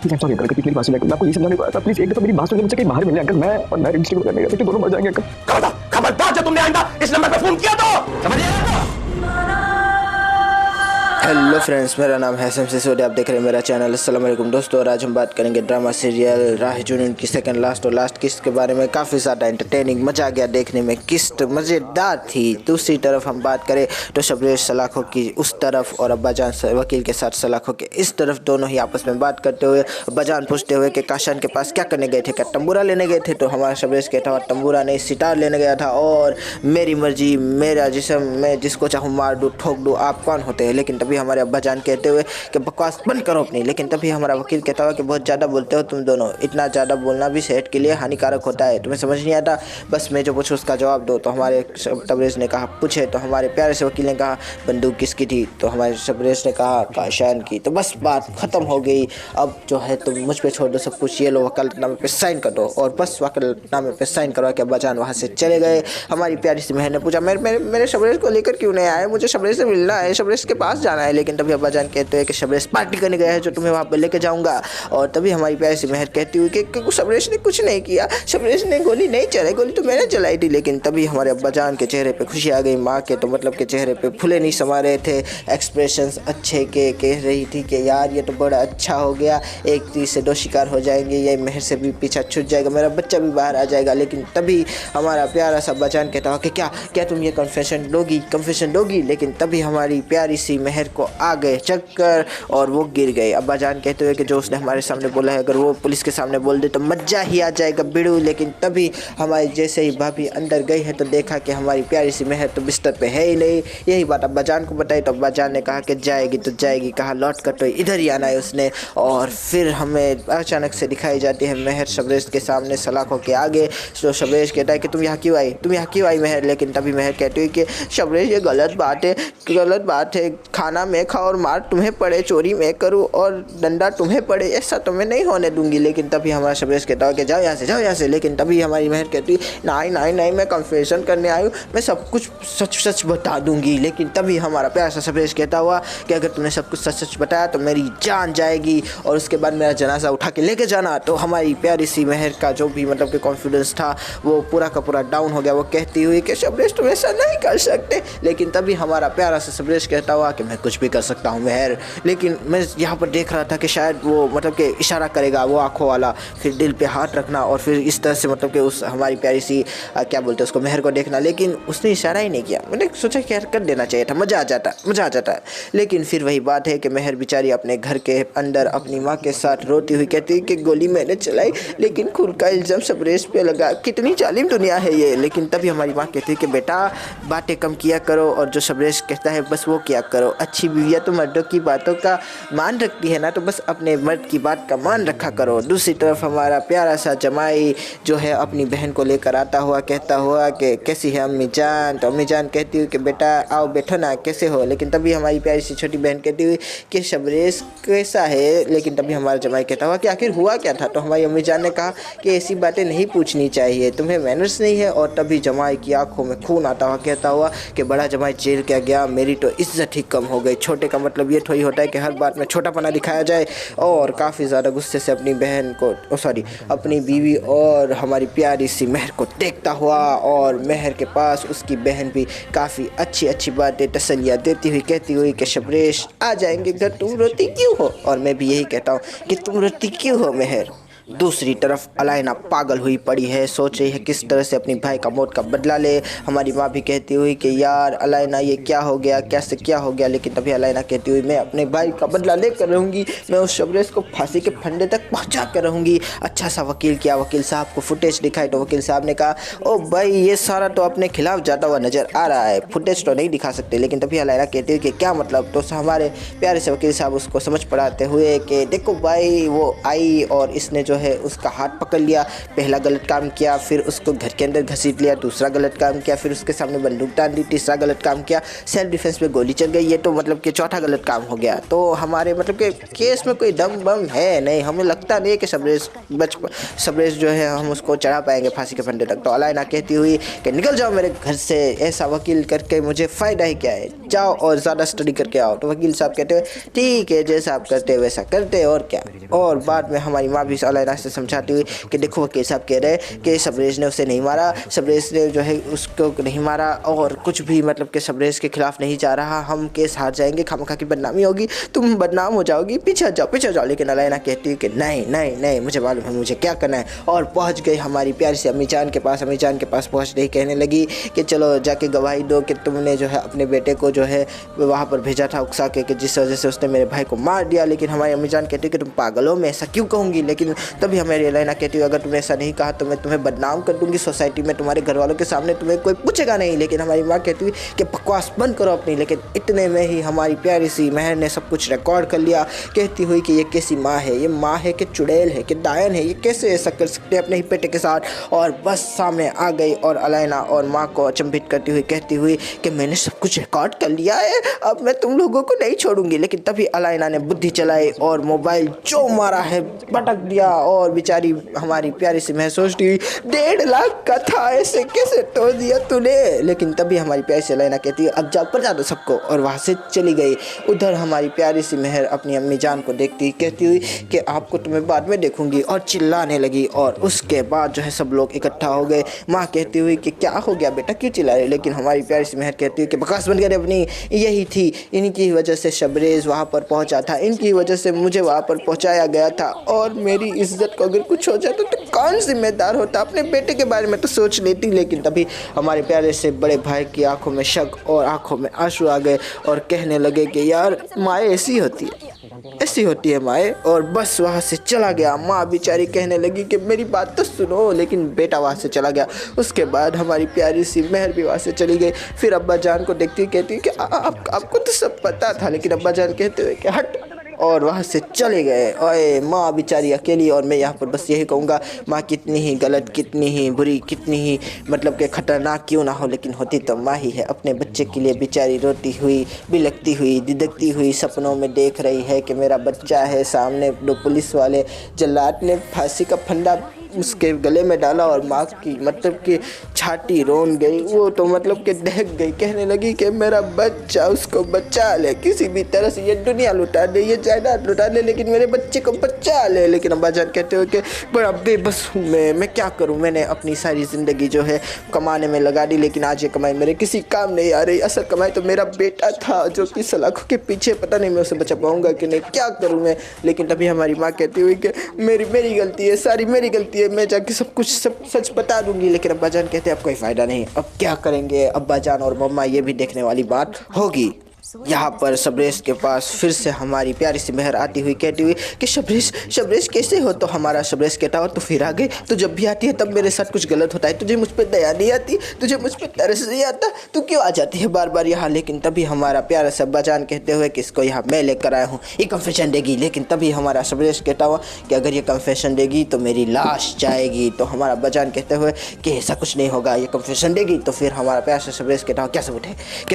Please sorry uncle, please मेरी बात सुनिए। मैं आपको ये समझाने को आया था, प्लीज एक दफा मेरी बात सुनिए, मुझसे कहीं बाहर मिलने अंकल। मैं और मैं इंस्टीट्यूट करने गए थे, दोनों मर जाएंगे अंकल। खबरदार जब तुमने आइंदा इस नंबर पर फोन किया तो समझ आया। हेलो फ्रेंड्स, मेरा नाम है हसन सिसोदिया, आप देख रहे हैं मेरा चैनल। अस्सलाम वालेकुम दोस्तों, और आज हम बात करेंगे ड्रामा सीरियल राह जुनून की सेकंड लास्ट और लास्ट किस्त के बारे में। काफ़ी ज़्यादा एंटरटेनिंग, मज़ा आ गया देखने में, किस्त मज़ेदार थी। दूसरी तरफ हम बात करें तो शबरेश सलाखों की उस तरफ और अब्बाजान वकील के साथ सलाखों के इस तरफ, दोनों ही आपस में बात करते हुए अब्बाजान पूछते हुए कि काशान के पास क्या करने गए थे, क्या तंबूरा लेने गए थे? तो हमारा शबरेश कहता हुआ तंबूरा नहीं, सितार लेने गया था और मेरी मर्जी, मेरा जिस्म, मैं जिसको चाहूँ मार दूँ, ठोक दूँ, आप कौन होते हैं? लेकिन तभी हमारे अब्बाजान कहते हुए कि बकवास बंद करो अपनी। लेकिन तभी हमारा वकील कहता हुआ कि बहुत ज़्यादा बोलते हो तुम दोनों, इतना ज़्यादा बोलना भी सेहत के लिए हानिकारक होता है, तुम्हें समझ नहीं आता? बस मैं जो पूछूँ उसका जवाब दो। तो हमारे शबरेश ने कहा पूछे, तो हमारे प्यारे से वकील ने कहा बंदूक किसकी थी? तो हमारे शबरेश ने कहा काशान की। तो बस बात ख़त्म हो गई। अब जो है तुम मुझ पर छोड़ दो सब कुछ, ये लो वकालतनामे पे साइन कर दो। और बस वकालतनामे पे साइन करवा के अब्बाजान वहाँ से चले गए। हमारी प्यारी सी बहन ने पूछा मेरे शबरेश को लेकर क्यों नहीं आए? मुझे शबरेश से मिलना है, शबरेश के पास जाना है। लेकिन तभी अब्बाजान कहते हैं कि शबरेश पार्टी करने गया है, जो तुम्हें वहाँ पर लेके जाऊँगा। और तभी हमारी प्यारी सी मेहर कहती हुई कि शबरेश ने कुछ नहीं किया, शबरेश ने गोली नहीं चलाई, गोली तो मैंने चलाई थी। लेकिन तभी हमारे अब्बाजान के चेहरे पे खुशी आ गई, माँ के तो मतलब के चेहरे पे फुले नहीं समा रहे थे, एक्सप्रेशंस अच्छे के, कह रही थी कि यार ये तो बड़ा अच्छा हो गया, एक तीर से दो शिकार हो जाएंगे, ये मेहर से भी पीछा छूट जाएगा, मेरा बच्चा भी बाहर आ जाएगा। लेकिन तभी हमारा प्यारा सा अब्बाजान कहता हुआ कि क्या तुम ये कन्फेशन दोगी? लेकिन तभी हमारी प्यारी सी मेहर को आ गए चक्कर और वो गिर गए। अब्बाजान कहते हुए कि जो उसने हमारे सामने बोला है, अगर वो पुलिस के सामने बोल दे तो मजा ही आ जाएगा बिड़ू। लेकिन तभी हमारी जैसे ही भाभी अंदर गई है तो देखा कि हमारी प्यारी सी मेहर तो बिस्तर पे है ही नहीं। यही बात अब्बाजान को बताई तो अब्बाजान ने कहा कि जाएगी तो जाएगी, कहा लौट कर तो इधर ही आना है उसने। और फिर हमें अचानक से दिखाई जाती है मेहर शबरेश के सामने सलाखों के आगे। तो शबरेश कहता है कि तुम यहाँ क्यों आई मेहर? लेकिन तभी मेहर कहती हुई कि शबरेश ये गलत बात है, खाना मैं खाऊं और मार तुम्हें पड़े, चोरी मैं करूं और डंडा तुम्हें पड़े, ऐसा तो मैं नहीं होने दूंगी। लेकिन तभी हमारा शबरेश कहता है कि जाओ यहाँ से। लेकिन तभी हमारी मेहर कहती नहीं, मैं कन्फेशन करने आई हूँ, मैं सब कुछ सच बता दूंगी। लेकिन तभी हमारा प्यारा सा शबरेश कहता हुआ कि अगर तुमने सब कुछ सच बताया तो मेरी जान जाएगी और उसके बाद मेरा जनाजा उठा के लेके जाना। तो हमारी प्यारी सी मेहर का जो भी मतलब कि कॉन्फिडेंस था वो पूरा का पूरा डाउन हो गया। वो कहती हुई कि शबरेश तुम ऐसा नहीं कर सकते। लेकिन तभी हमारा प्यारा सा शबरेश कहता हुआ कि मैं कुछ भी कर सकता हूँ मेहर। लेकिन मैं यहाँ पर देख रहा था कि शायद वो मतलब कि इशारा करेगा वो आँखों वाला, फिर दिल पे हाथ रखना और फिर इस तरह से मतलब कि उस हमारी प्यारी सी क्या बोलते हैं उसको, मेहर को देखना। लेकिन उसने इशारा ही नहीं किया। मैंने सोचा कि यार कर देना चाहिए था, मज़ा आ जाता। लेकिन फिर वही बात है कि मेहर बेचारी अपने घर के अंदर अपनी माँ के साथ रोती हुई कहती है कि गोली मैंने चलाई लेकिन खुद का इल्ज़ाम शबरेश पे लगा, कितनी जालिम दुनिया है ये। लेकिन तभी हमारी माँ कहती है कि बेटा बातें कम किया करो और जो शबरेश कहता है बस वो किया करो। अच्छी बीवियाँ तो मर्दों की बातों का मान रखती है ना, तो बस अपने मर्द की बात का मान रखा करो। दूसरी तरफ हमारा प्यारा सा जमाई जो है अपनी बहन को लेकर आता हुआ कहता हुआ कि कैसी है अम्मी जान? तो अम्मी जान कहती हुई कि बेटा आओ बैठो ना, कैसे हो? लेकिन तभी हमारी प्यारी सी छोटी बहन कहती हुई कि शबरेश कैसा है? लेकिन तभी हमारा जमाई कहता हुआ कि आखिर हुआ क्या था? तो हमारी अम्मी जान ने कहा कि ऐसी बातें नहीं पूछनी चाहिए, तुम्हें मैनर्स नहीं है। और तभी जमाई की आंखों में खून आता हुआ कहता हुआ कि बड़ा जमाई जेल क्या गया, मेरी तो इज्जत ही कम हो गई। छोटे का मतलब ये थोड़ी होता है कि हर बात में छोटापना दिखाया जाए। और काफ़ी ज़्यादा गुस्से से अपनी बहन को अपनी बीवी और हमारी प्यारी सी मेहर को देखता हुआ, और मेहर के पास उसकी बहन भी काफ़ी अच्छी बातें तसल्लियाँ देती हुई कहती हुई कि शबरेश आ जाएंगे घर, तुम रोती क्यों हो? और मैं भी यही कहता हूँ कि तुम रोती क्यों हो मेहर? दूसरी तरफ अलाइना पागल हुई पड़ी है, सोच रही है किस तरह से अपनी भाई का मौत का बदला ले। हमारी माँ भी कहती हुई कि यार अलाइना ये क्या हो गया, कैसे क्या हो गया? लेकिन तभी अलाइना कहती हुई मैं अपने भाई का बदला लेकर रहूँगी, मैं उस शबरेश को फांसी के फंदे तक पहुँचा कर रहूँगी। अच्छा सा वकील किया, वकील साहब को फुटेज दिखाई तो वकील साहब ने कहा ओ भाई ये सारा तो अपने खिलाफ जाता हुआ नज़र आ रहा है, फुटेज तो नहीं दिखा सकते। लेकिन तभी अलाइना कहती हुई कि क्या मतलब? तो हमारे प्यारे से वकील साहब उसको समझ पढ़ाते हुए कि देखो भाई वो आई और इसने जो है उसका हाथ पकड़ लिया, पहला गलत काम किया, फिर उसको घर के अंदर घसीट लिया, दूसरा गलत काम किया, फिर उसके सामने बंदूक डाल दी, तीसरा गलत काम किया, सेल्फ डिफेंस में गोली चल गई, ये तो मतलब कि चौथा गलत काम हो गया। तो हमारे मतलब कि केस में कोई दम बम है नहीं, हमें लगता नहीं है कि सबरेज जो है हम उसको चढ़ा पाएंगे फांसी के फंदे तक। तो अलाइना कहती हुई कि निकल जाओ मेरे घर से, ऐसा वकील करके मुझे फ़ायदा ही क्या है, जाओ और ज़्यादा स्टडी करके आओ। तो वकील साहब कहते हैं ठीक है, जैसा आप करते हैं वैसा करते और क्या। और बाद में हमारी माँ भी अलाइना से समझाती हुई कि देखो वकील साहब कह रहे हैं कि सबरेज ने उसे नहीं मारा, सबरेज ने जो है उसको नहीं मारा और कुछ भी मतलब कि सबरेज के खिलाफ नहीं जा रहा, हम केस हार जाएंगे, खामखा की बदनामी होगी, तुम बदनाम हो जाओगी, पीछे जाओ। लेकिन अलाइना कहती है कि नहीं मुझे मालूम है मुझे क्या करना है। और पहुंच गई हमारी प्यारी सी अम्मी जान के पास पहुंच गई, कहने लगी कि चलो जाके गवाही दो कि तुमने जो है अपने बेटे को जो है वहाँ पर भेजा था उकसा के कि जिस वजह से उसने मेरे भाई को मार दिया। लेकिन हमारी अम्मी जान कहती है कि तुम पागल हो, मैं ऐसा क्यों कहूँगी। लेकिन तभी हमारी अलाइना कहती है अगर तुमने ऐसा नहीं कहा तो मैं तुम्हें बदनाम कर दूँगी सोसाइटी में, तुम्हारे घर वालों के सामने तुम्हें कोई पूछेगा नहीं। लेकिन हमारी माँ कहती हुई कि बकवास बंद करो अपनी। लेकिन इतने में ही हमारी प्यारी सी महर ने सब कुछ रिकॉर्ड कर लिया, कहती हुई कि ये कैसी माँ है, ये माँ है कि चुड़ैल है कि डायन है, ये कैसे ऐसा कर सकते हैं अपने ही बेटे के साथ। और बस सामने आ गई और अलाइना और माँ को अचंभित करती हुई कहती हुई कि मैंने सब कुछ रिकॉर्ड कर लिया है, अब मैं तुम लोगों को नहीं छोड़ूंगी। लेकिन तभी अलाइना ने बुद्धि चलाई और मोबाइल जो मारा है पटक दिया। और बेचारी हमारी प्यारी सी महर सोचती हुई 1.5 लाख का था, ऐसे कैसे तोड़ दिया तूने। लेकिन तभी हमारी प्यारी सी अलाइना कहती है अब जाओ पर जा दो सबको, और वहाँ से चली गई। उधर हमारी प्यारी सी महर अपनी अम्मी जान को देखती कहती हुई कि आपको तो मैं बाद में देखूंगी, और चिल्लाने लगी। और उसके बाद जो है सब लोग इकट्ठा हो गए। माँ कहती हुई कि क्या हो गया बेटा, क्यों चिल्ला रहे। लेकिन हमारी प्यारी सी महर कहती हुई कि बकवास बंद कर अपनी, यही थी, इनकी वजह से शबरेज वहाँ पर पहुँचा था, इनकी वजह से मुझे वहाँ पर पहुँचाया गया था, और मेरी इज्जत को अगर कुछ हो जाता तो कौन जिम्मेदार होता, अपने बेटे के बारे में तो सोच लेती। लेकिन तभी हमारे प्यारे से बड़े भाई की आंखों में शक और आंखों में आंसू आ गए और कहने लगे कि यार माए ऐसी होती है माए। और बस वहाँ से चला गया। माँ बेचारी कहने लगी कि मेरी बात तो सुनो, लेकिन बेटा वहाँ से चला गया। उसके बाद हमारी प्यारी सी महर भी वहाँ से चली गई। फिर अब्बा जान को देखती कहती कि आपको तो सब पता था। लेकिन अब्बा जान कहते हुए कि हट, और वहाँ से चले गए। ओए माँ बेचारी अकेली। और मैं यहाँ पर बस यही कहूँगा, माँ कितनी ही गलत, कितनी ही बुरी, कितनी ही मतलब कि खतरनाक क्यों ना हो, लेकिन होती तो माँ ही है। अपने बच्चे के लिए बेचारी रोती हुई, बिलखती हुई, दिदकती हुई सपनों में देख रही है कि मेरा बच्चा है। सामने 2 पुलिस वाले जल्लाद ने फांसी का फंदा उसके गले में डाला और माँ की मतलब कि छाती रोन गई। वो तो मतलब कि दहक गई, कहने लगी कि मेरा बच्चा, उसको बचा ले किसी भी तरह से, ये दुनिया लुटा दे, ये जायदाद लुटा ले, लेकिन मेरे बच्चे को बचा ले। लेकिन अब्बा जान कहते हो कि बड़ा बेबस हूँ मैं क्या करूँ। मैंने अपनी सारी ज़िंदगी जो है कमाने में लगा दी, लेकिन आज ये कमाई मेरे किसी काम नहीं आ रही। असल कमाई तो मेरा बेटा था जो कि सलाखों के पीछे, पता नहीं मैं उसे बचा पाऊँगा कि नहीं, क्या करूँ मैं। लेकिन तभी हमारी माँ कहती हुई कि मेरी गलती है, सारी मेरी गलती है, मैं जाके सब कुछ सच बता दूंगी। लेकिन अब्बा जान कहते हैं अब कोई फ़ायदा नहीं, अब क्या करेंगे। अब्बा जान और मम्मा ये भी देखने वाली बात होगी। यहाँ पर शबरेज के पास फिर से हमारी प्यारी सी महर आती हुई कहती हुई कि शबरेज कैसे हो। तो हमारा शबरेज कहता हो तो फिर आ गए, तो जब भी आती है तब मेरे साथ कुछ गलत होता है, तुझे मुझ पर दया नहीं आती, तुझे मुझ पर तरस नहीं आता, तू क्यों आ जाती है बार बार यहाँ। लेकिन तभी हमारा प्यारा सा अब्बा जान कहते हुए कि इसको यहाँ मैं लेकर आया हूँ, ये कन्फेशन देगी। लेकिन तभी हमारा शबरेज कहता हुआ कि अगर ये कन्फेशन देगी तो मेरी लाश जाएगी। तो हमारा अब्बा जान कहते हुए कि ऐसा कुछ नहीं होगा, ये कन्फेशन देगी। तो फिर हमारा प्यारा सा शबरेज कहता हुआ क्या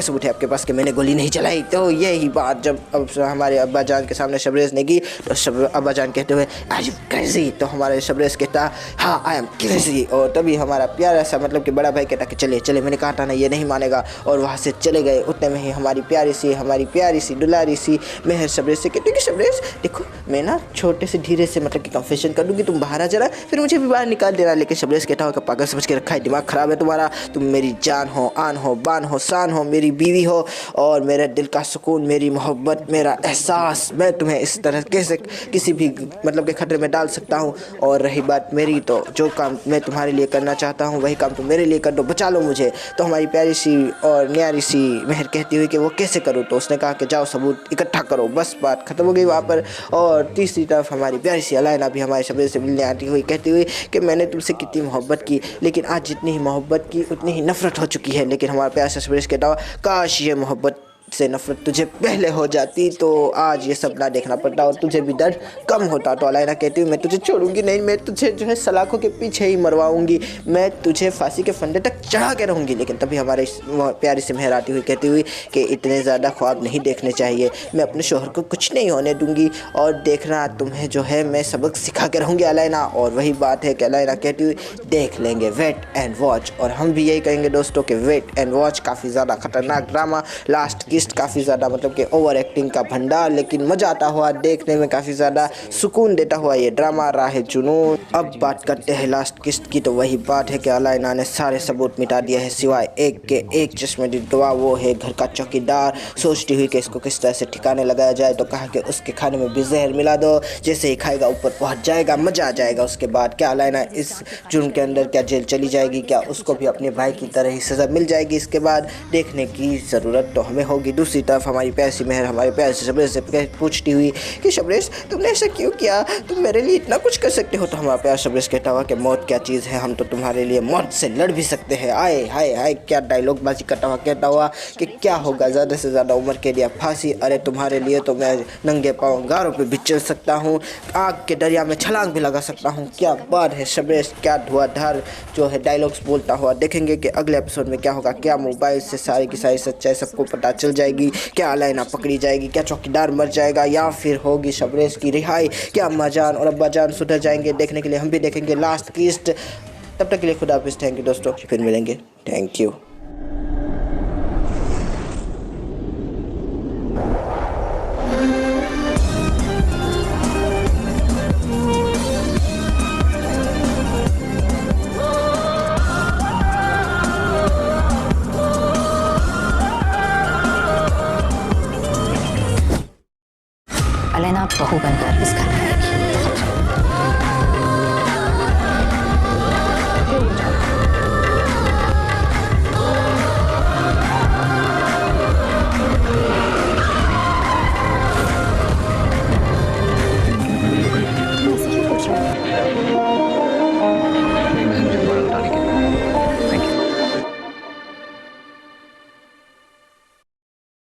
सबूत है आपके पास कि मैंने गोली नहीं चलाई। तो यही बात जब अब हमारे अब्बा जान के सामने शबरेज ने की तो अब्बा जान कहते हुए आई एम क्रेजी। तो हमारे शबरेज कहता हाँ आई एम क्रेजी। और तभी हमारा प्यारा सा मतलब कि बड़ा भाई कहता कि चले मैंने कहा था ना ये नहीं मानेगा। और वहाँ से चले गए। उतने में ही हमारी प्यारी सी दुलारी सी महर शबरेज से कहती कि शबरेज देखो मैं ना छोटे से धीरे से मतलब कि कन्फेशन कर दूँगी, तुम बाहर आ जरा, फिर मुझे भी बाहर निकाल देना। लेकिन शबरेज कहता हो कि पागल समझ के रखा है, दिमाग ख़राब है तुम्हारा, तुम मेरी जान हो, आन हो, बान हो, शान हो, मेरी बीवी हो और मेरे दिल का सुकून, मेरी मोहब्बत, मेरा एहसास। मैं तुम्हें इस तरह कैसे किसी भी मतलब के खतरे में डाल सकता हूँ। और रही बात मेरी, तो जो काम मैं तुम्हारे लिए करना चाहता हूँ वही काम तुम मेरे लिए कर दो, बचा लो मुझे। तो हमारी प्यारी सी और न्यारी सी महर कहती हुई कि वो कैसे करूँ। तो उसने कहा कि जाओ सबूत इकट्ठा करो। बस बात खत्म हो गई वहाँ पर। और तीसरी तरफ हमारी प्यारी सी अलाइना भी हमारे शबरेज से मिलने आती हुई कहती हुई कि मैंने तुमसे कितनी मोहब्बत की, लेकिन आज जितनी ही मोहब्बत की उतनी ही नफरत हो चुकी है। लेकिन हमारा प्यार से शबरेज कहता हुआ काश ये मोहब्बत से नफरत तुझे पहले हो जाती तो आज ये सब ना देखना पड़ता और तुझे भी दर्द कम होता। तो अलाइना कहती हुई मैं तुझे छोड़ूंगी नहीं, मैं तुझे जो है सलाखों के पीछे ही मरवाऊंगी, मैं तुझे फांसी के फंदे तक चढ़ा के रहूंगी। लेकिन तभी हमारे प्यारी सी मेहर आती हुई कहती हुई कि इतने ज़्यादा ख्वाब नहीं देखने चाहिए, मैं अपने शोहर को कुछ नहीं होने दूंगी और देखना तुम्हें जो है मैं सबक सिखा के रहूँगी अलाइना। और वही बात है कि अलाइना कहती हुई देख लेंगे, वेट एंड वॉच। और हम भी यही कहेंगे दोस्तों कि वेट एंड वॉच काफ़ी ज़्यादा खतरनाक ड्रामा, लास्ट किस्ट काफ़ी ज़्यादा मतलब कि ओवर एक्टिंग का भंडार, लेकिन मज़ा आता हुआ देखने में, काफ़ी ज़्यादा सुकून देता हुआ ये ड्रामा राह जुनून। अब बात करते हैं लास्ट किस्त की। तो वही बात है कि अलाइना ने सारे सबूत मिटा दिए हैं सिवाय एक के, एक चश्मदीद गवाह वो है घर का चौकीदार। सोचती हुई कि इसको किस तरह से ठिकाने लगाया जाए तो कहा कि उसके खाने में भी जहर मिला दो, जैसे ही खाएगा ऊपर पहुंच जाएगा, मज़ा आ जाएगा। उसके बाद क्या अलाइना इस जुर्म के अंदर क्या जेल चली जाएगी, क्या उसको भी अपने भाई की तरह ही सज़ा मिल जाएगी, इसके बाद देखने की ज़रूरत तो हमें होगी। दूसरी तरफ हमारी प्यासी मेहर हमारे प्यार से शबरेश से पूछती हुई कि शबरेश तुमने ऐसा क्यों किया, तुम मेरे लिए इतना कुछ कर सकते हो। तो हमारा प्यार शबरेश कहता हुआ कि मौत क्या चीज़ है, हम तो तुम्हारे लिए मौत से लड़ भी सकते हैं। आए हाय हाय क्या डायलॉग बाजी करता हुआ कहता हुआ कि क्या होगा, ज़्यादा से ज़्यादा उम्र के लिए फांसी, अरे तुम्हारे लिए तो मैं नंगे पाँव गारों पे भी चल सकता हूँ, आग के दरिया में छलांग भी लगा सकता हूँ। क्या बात है शबरेश, क्या धुआंधार जो है डायलॉग्स बोलता हुआ। देखेंगे कि अगले एपिसोड में क्या होगा, क्या मोबाइल से सारी की सारी सच्चाई सबको पता चल जाएगी, क्या अलाइना पकड़ी जाएगी, क्या चौकीदार मर जाएगा या फिर होगी शबरेश की रिहाई, क्या अम्मा जान और अब्बा जान सुधर जाएंगे। देखने के लिए हम भी देखेंगे लास्ट किस्ट। तब तक के लिए खुदा हाफिज़, थैंक यू दोस्तों, फिर मिलेंगे, थैंक यू। अलेना बहू बनकर इस घर में आएगी।